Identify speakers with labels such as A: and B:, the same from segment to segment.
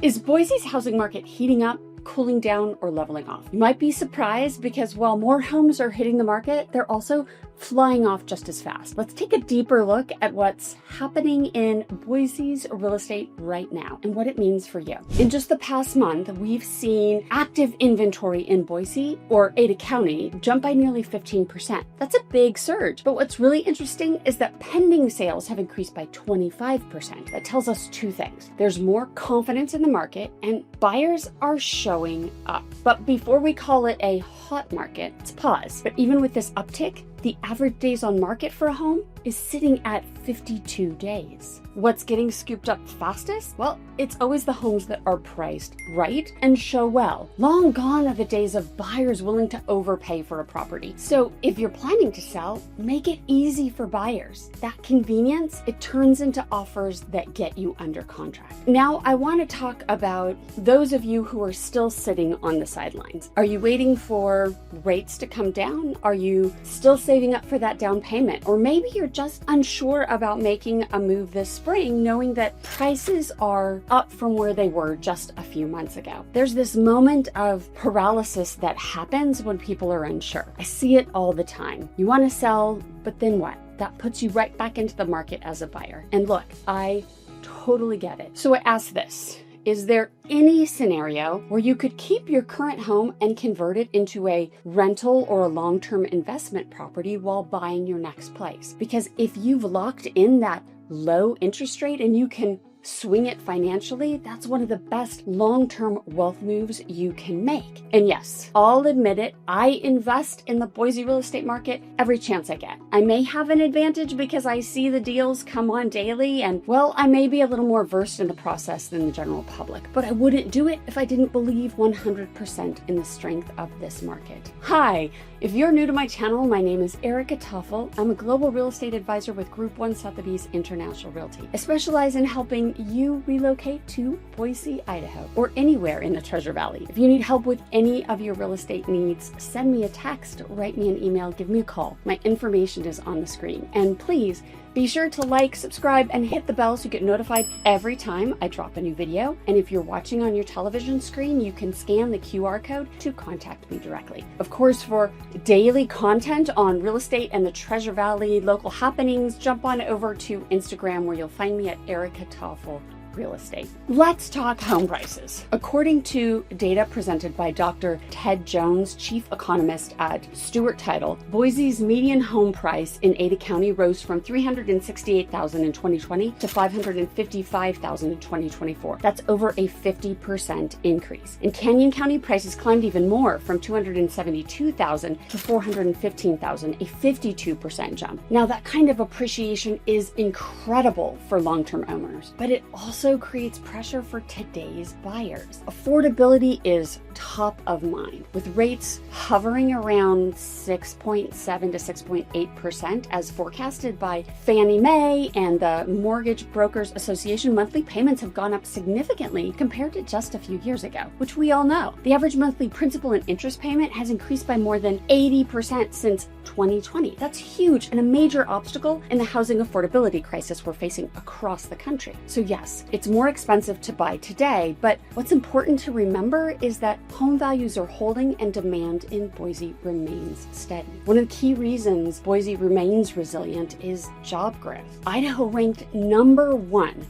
A: Is Boise's housing market heating up, cooling down, or leveling off? You might be surprised because while more homes are hitting the market, they're also flying off just as fast. Let's take a deeper look at what's happening in Boise's real estate right now and what it means for you. In just the past month, we've seen active inventory in Boise or Ada County jump by nearly 15%. That's a big surge. But what's really interesting is that pending sales have increased by 25%. That tells us two things. There's more confidence in the market and buyers are showing up. But before we call it a hot market, let's pause. But even with this uptick, the average days on market for a home is sitting at 52 days. What's getting scooped up fastest? Well, it's always the homes that are priced right and show well. Long gone are the days of buyers willing to overpay for a property. So if you're planning to sell, make it easy for buyers. That convenience, it turns into offers that get you under contract. Now, I want to talk about those of you who are still sitting on the sidelines. Are you waiting for rates to come down? Are you still saving up for that down payment? Or maybe you're just unsure about making a move this spring, knowing that prices are up from where they were just a few months ago. There's this moment of paralysis that happens when people are unsure. I see it all the time. You want to sell, but then what? That puts you right back into the market as a buyer. And look, I totally get it. So I ask this. Is there any scenario where you could keep your current home and convert it into a rental or a long-term investment property while buying your next place? Because if you've locked in that low interest rate and you can swing it financially, that's one of the best long-term wealth moves you can make. And yes, I'll admit it, I invest in the Boise real estate market every chance I get. I may have an advantage because I see the deals come on daily and, well, I may be a little more versed in the process than the general public, but I wouldn't do it if I didn't believe 100% in the strength of this market. Hi, if you're new to my channel, my name is Erica Toffel. I'm a global real estate advisor with Group 1 Sotheby's International Realty. I specialize in helping you relocate to Boise, Idaho, or anywhere in the Treasure Valley. If you need help with any of your real estate needs, send me a text, write me an email, give me a call. My information is on the screen. And please, be sure to like, subscribe, and hit the bell so you get notified every time I drop a new video. And if you're watching on your television screen, you can scan the QR code to contact me directly. Of course, for daily content on real estate and the Treasure Valley local happenings, jump on over to Instagram where you'll find me at Erica Toffel Real Estate. Let's talk home prices. According to data presented by Dr. Ted Jones, chief economist at Stewart Title, Boise's median home price in Ada County rose from $368,000 in 2020 to $555,000 in 2024. That's over a 50% increase. In Canyon County, prices climbed even more from $272,000 to $415,000, a 52% jump. Now, that kind of appreciation is incredible for long-term owners, but it also creates pressure for today's buyers. Affordability is top of mind, with rates hovering around 6.7 to 6.8% as forecasted by Fannie Mae and the Mortgage Brokers Association. Monthly payments have gone up significantly compared to just a few years ago, which we all know. The average monthly principal and interest payment has increased by more than 80% since 2020. That's huge and a major obstacle in the housing affordability crisis we're facing across the country. So yes, it's more expensive to buy today, but what's important to remember is that home values are holding and demand in Boise remains steady. One of the key reasons Boise remains resilient is job growth. Idaho ranked number one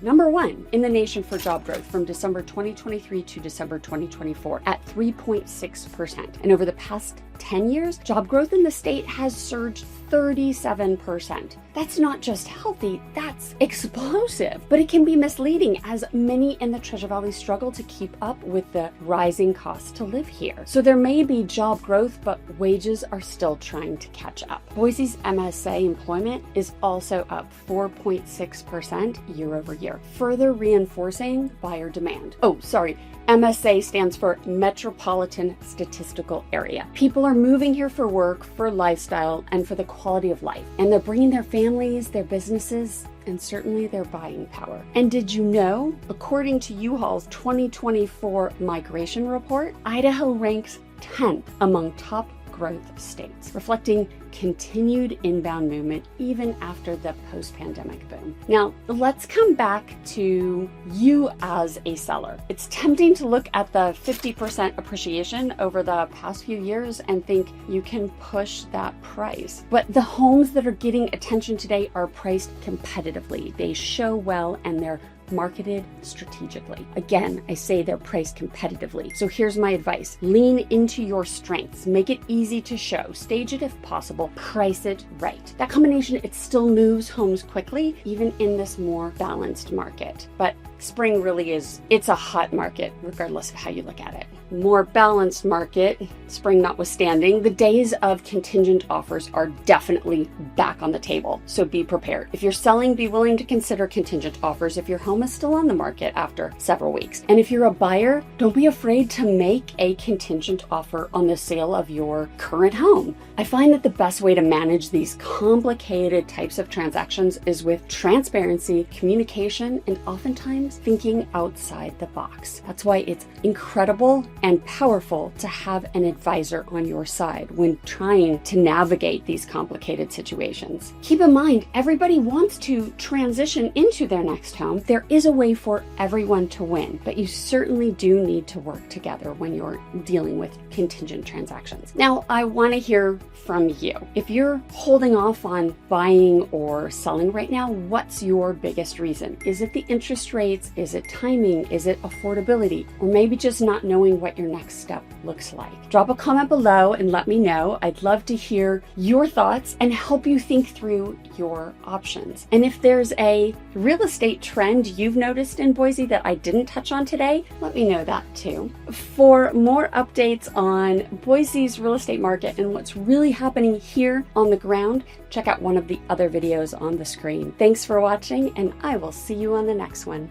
A: in the nation for job growth from December 2023 to December 2024 at 3.6%. And over the past 10 years, job growth in the state has surged 37%. That's not just healthy, that's explosive. But it can be misleading as many in the Treasure Valley struggle to keep up with the rising costs to live here. So there may be job growth, but wages are still trying to catch up. Boise's MSA employment is also up 4.6% year over year, further reinforcing buyer demand. MSA stands for Metropolitan Statistical Area. People are moving here for work, for lifestyle, and for the quality of life. And they're bringing their families, their businesses, and certainly their buying power. And did you know, according to U-Haul's 2024 migration report, Idaho ranks 10th among top growth states, reflecting continued inbound movement even after the post-pandemic boom. Now, let's come back to you as a seller. It's tempting to look at the 50% appreciation over the past few years and think you can push that price. But the homes that are getting attention today are priced competitively. They show well and they're marketed strategically. Again, I say they're priced competitively. So here's my advice. Lean into your strengths. Make it easy to show. Stage it if possible. Price it right. That combination, it still moves homes quickly, even in this more balanced market. But spring really it's a hot market, regardless of how you look at it. More balanced market, spring notwithstanding, the days of contingent offers are definitely back on the table. So be prepared. If you're selling, be willing to consider contingent offers if your home is still on the market after several weeks. And if you're a buyer, don't be afraid to make a contingent offer on the sale of your current home. I find that the best way to manage these complicated types of transactions is with transparency, communication, and oftentimes thinking outside the box. That's why it's incredible and powerful to have an advisor on your side when trying to navigate these complicated situations. Keep in mind, everybody wants to transition into their next home. There is a way for everyone to win, but you certainly do need to work together when you're dealing with contingent transactions. Now, I want to hear from you. If you're holding off on buying or selling right now, what's your biggest reason? Is it the interest rates? Is it timing? Is it affordability? Or maybe just not knowing what your next step looks like? Drop a comment below and let me know. I'd love to hear your thoughts and help you think through your options. And if there's a real estate trend you've noticed in Boise that I didn't touch on today, let me know that too. For more updates on Boise's real estate market and what's really happening here on the ground, check out one of the other videos on the screen. Thanks for watching, and I will see you on the next one.